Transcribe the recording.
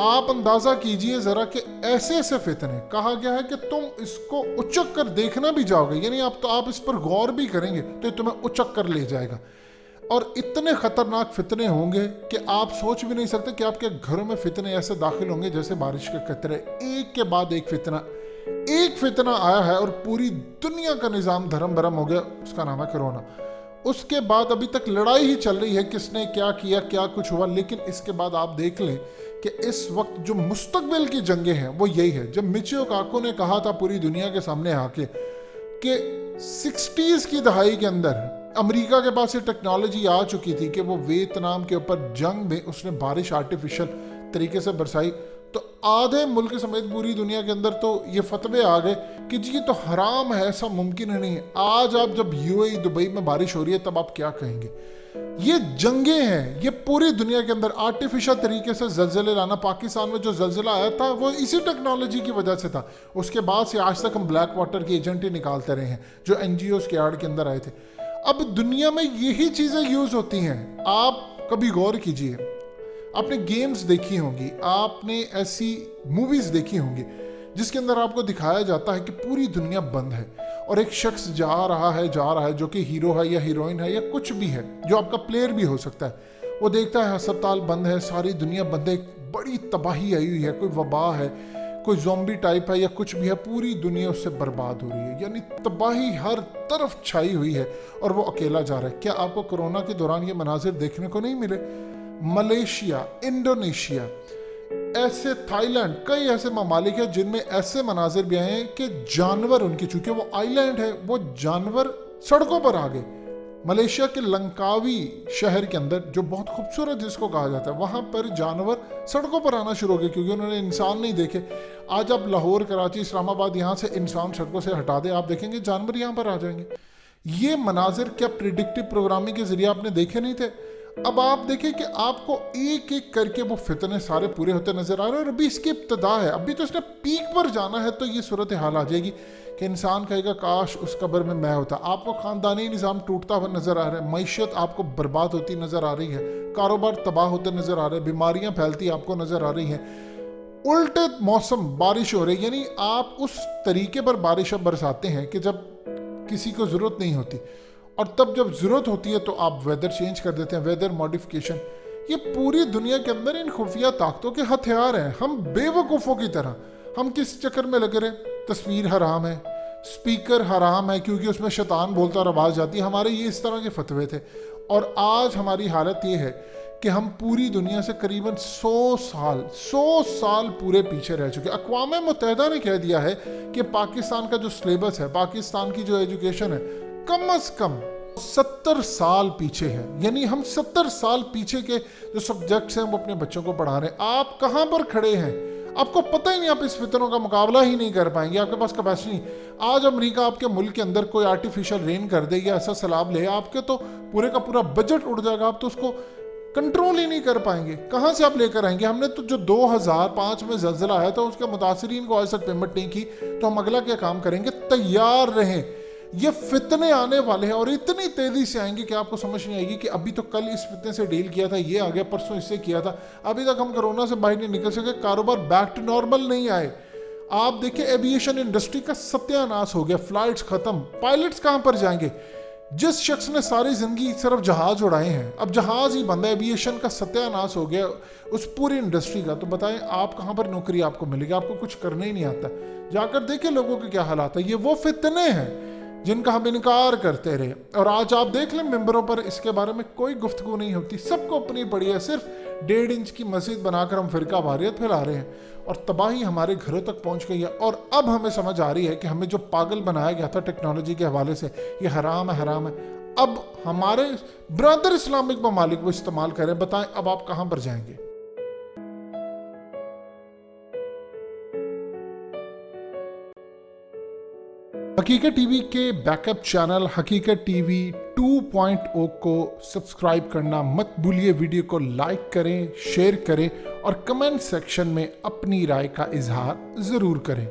آپ اندازہ کیجئے ذرا کہ ایسے ایسے فتنے کہا گیا ہے کہ تم اس کو اچک کر دیکھنا بھی جاؤ گے، یعنی آپ اس پر غور بھی کریں گے تو یہ تمہیں اچک کر لے جائے گا. اور اتنے خطرناک فتنے ہوں گے کہ آپ سوچ بھی نہیں سکتے کہ آپ کے گھروں میں فتنے ایسے داخل ہوں گے جیسے بارش کے قطرے، ایک کے بعد ایک فتنہ آیا ہے اور پوری دنیا کا نظام دھرم برم ہو گیا. اس کا نام ہے کرونا. اس کے بعد ابھی تک لڑائی ہی چل رہی ہے کس نے کیا کیا، کیا کچھ ہوا. لیکن اس کے بعد آپ دیکھ لیں کہ اس وقت جو مستقبل کی جنگیں ہیں وہ یہی ہے. جب میچیو کاکو نے کہا تھا پوری دنیا کے سامنے آ کے کہ 60s کی دہائی کے اندر امریکہ کے پاس یہ ٹیکنالوجی آ چکی تھی کہ وہ ویتنام کے اوپر جنگ میں اس نے بارش آرٹیفیشل طریقے سے برسائی، تو آدھے ملک سمیت پوری دنیا کے اندر تو یہ فتوے آ گئے کہ جی یہ تو حرام ہے، ایسا ممکن نہیں ہے. آج آپ جب UAE دبئی میں بارش ہو رہی ہے تب آپ کیا کہیں گے؟ یہ جنگیں ہیں، یہ پوری دنیا کے اندر آرٹیفیشل طریقے سے زلزلے لانا. پاکستان میں جو زلزلہ آیا تھا وہ اسی ٹیکنالوجی کی وجہ سے تھا. اس کے بعد سے آج تک ہم بلیک واٹر کی ایجنٹ ہی نکالتے رہے ہیں جو NGOs کے آڑ کے اندر آئے تھے. اب دنیا میں یہی چیزیں یوز ہوتی ہیں. آپ کبھی غور کیجئے، آپ نے گیمز دیکھی ہوں گی، آپ نے ایسی موویز دیکھی ہوں گی جس کے اندر آپ کو دکھایا جاتا ہے کہ پوری دنیا بند ہے اور ایک شخص جا رہا ہے جو کہ ہیرو ہے یا ہیروئن ہے یا کچھ بھی ہے، جو آپ کا پلیئر بھی ہو سکتا ہے. وہ دیکھتا ہے ہسپتال بند ہے، ساری دنیا بند ہے، بڑی تباہی آئی ہوئی ہے، کوئی وبا ہے، کوئی زومبی ٹائپ ہے یا کچھ بھی ہے، پوری دنیا اس سے برباد ہو رہی ہے، یعنی تباہی ہر طرف چھائی ہوئی ہے اور وہ اکیلا جا رہا ہے. کیا آپ کو کورونا کے دوران یہ مناظر دیکھنے کو نہیں ملے؟ ملیشیا، انڈونیشیا، ایسے تھائی لینڈ، کئی ایسے ممالک ہیں جن میں ایسے مناظر بھی آئے ہیں کہ جانور ان کی، چونکہ وہ آئی لینڈ ہے، وہ جانور سڑکوں پر آ گئے. ملیشیا کے لنکاوی شہر کے اندر جو بہت خوبصورت جس کو کہا جاتا ہے، وہاں پر جانور سڑکوں پر آنا شروع ہو گئے کیونکہ انہوں نے انسان نہیں دیکھے. آج آپ لاہور، کراچی، اسلام آباد یہاں سے انسان سڑکوں سے ہٹا دیں، آپ دیکھیں گے جانور یہاں پر آ جائیں گے. یہ مناظر کیا پریڈکٹیو پروگرامنگ کے ذریعے آپ نے دیکھے نہیں تھے؟ اب آپ دیکھیں کہ آپ کو ایک ایک کر کے وہ فتنے سارے پورے ہوتے نظر آ رہے ہیں اور ابھی اس کی ابتدا ہے، ابھی تو اس نے پیک پر جانا ہے. تو یہ صورتحال آ جائے گی کہ انسان کہے گا کاش اس قبر میں ہوتا. آپ کو خاندانی نظام ٹوٹتا ہوا نظر آ رہا ہے، معیشت آپ کو برباد ہوتی نظر آ رہی ہے، کاروبار تباہ ہوتے نظر آ رہے ہیں، بیماریاں پھیلتی آپ کو نظر آ رہی ہیں، الٹے موسم بارش ہو رہی. یعنی آپ اس طریقے پر بارش اب برساتے ہیں کہ جب کسی کو ضرورت نہیں ہوتی، اور تب جب ضرورت ہوتی ہے تو آپ ویدر چینج کر دیتے ہیں، ویدر ماڈیفیکیشن. یہ پوری دنیا کے اندر ان خفیہ طاقتوں کے ہتھیار ہیں. ہم بے وقوفوں کی طرح ہم کس چکر میں لگے رہے؟ تصویر حرام ہے، سپیکر حرام ہے کیونکہ اس میں شیطان بولتا اور آواز جاتی ہے. ہمارے یہ اس طرح کے فتوے تھے اور آج ہماری حالت یہ ہے کہ ہم پوری دنیا سے قریباً 100 سال پورے پیچھے رہ چکے. اقوام متحدہ نے کہہ دیا ہے کہ پاکستان کا جو سلیبس ہے، پاکستان کی جو ایجوکیشن ہے، کم از کم 70 سال پیچھے ہے. یعنی ہم 70 سال پیچھے کے جو سبجیکٹس ہیں وہ اپنے بچوں کو پڑھا رہے ہیں. آپ کہاں پر کھڑے ہیں؟ آپ کو پتہ ہی نہیں، آپ اس فتنوں کا مقابلہ ہی نہیں کر پائیں گے، آپ کے پاس کیپیسٹی نہیں. آج امریکہ آپ کے ملک کے اندر کوئی آرٹیفیشل رین کر دے یا ایسا سیلاب لے، آپ کے تو پورے کا پورا بجٹ اڑ جائے گا، آپ تو اس کو کنٹرول ہی نہیں کر پائیں گے. کہاں سے آپ لے کر آئیں گے؟ ہم نے تو جو 2005 میں زلزلہ آیا تھا اس کے متاثرین کو آج تک پیمنٹ نہیں کی، تو ہم اگلا کیا کام کریں گے؟ تیار رہیں، یہ فتنے آنے والے ہیں اور اتنی تیزی سے آئیں گے کہ آپ کو سمجھ نہیں آئے گی کہ ابھی تو کل اس فتنے سے ڈیل کیا تھا، یہ آ گیا، پرسوں اس سے کیا تھا، ابھی تک ہم کرونا سے باہر نہیں نکل سکے، کاروبار بیک ٹو نارمل نہیں آئے. آپ دیکھیں ایویشن انڈسٹری کا ستیہ ناش ہو گیا، فلائٹس ختم، پائلٹس کہاں پر جائیں گے؟ جس شخص نے ساری زندگی صرف جہاز اڑائے ہیں اب جہاز ہی بند ہے، ایویشن کا ستیہ ناش ہو گیا اس پوری انڈسٹری کا. تو بتائیں آپ کہاں پر نوکری آپ کو ملے گی؟ آپ کو کچھ کرنا ہی نہیں آتا. جا کر دیکھیں لوگوں کے کیا حالات ہیں. یہ وہ فتنے ہیں جن کا ہم انکار کرتے رہے اور آج آپ دیکھ لیں ممبروں پر اس کے بارے میں کوئی گفتگو نہیں ہوتی. سب کو اپنی پڑی ہے، صرف 1.5 انچ کی مسجد بنا کر ہم فرقہ واریت پھیلا رہے ہیں اور تباہی ہمارے گھروں تک پہنچ گئی ہے. اور اب ہمیں سمجھ آ رہی ہے کہ ہمیں جو پاگل بنایا گیا تھا ٹیکنالوجی کے حوالے سے، یہ حرام ہے. اب ہمارے برادر اسلامک ممالک وہ استعمال کریں. بتائیں اب آپ کہاں پر جائیں گے؟ حقیقت ٹی وی کے بیک اپ چینل حقیقت ٹی وی 2.0 کو سبسکرائب کرنا مت بھولیے. ویڈیو کو لائک کریں، شیئر کریں اور کمنٹ سیکشن میں اپنی رائے کا اظہار ضرور کریں.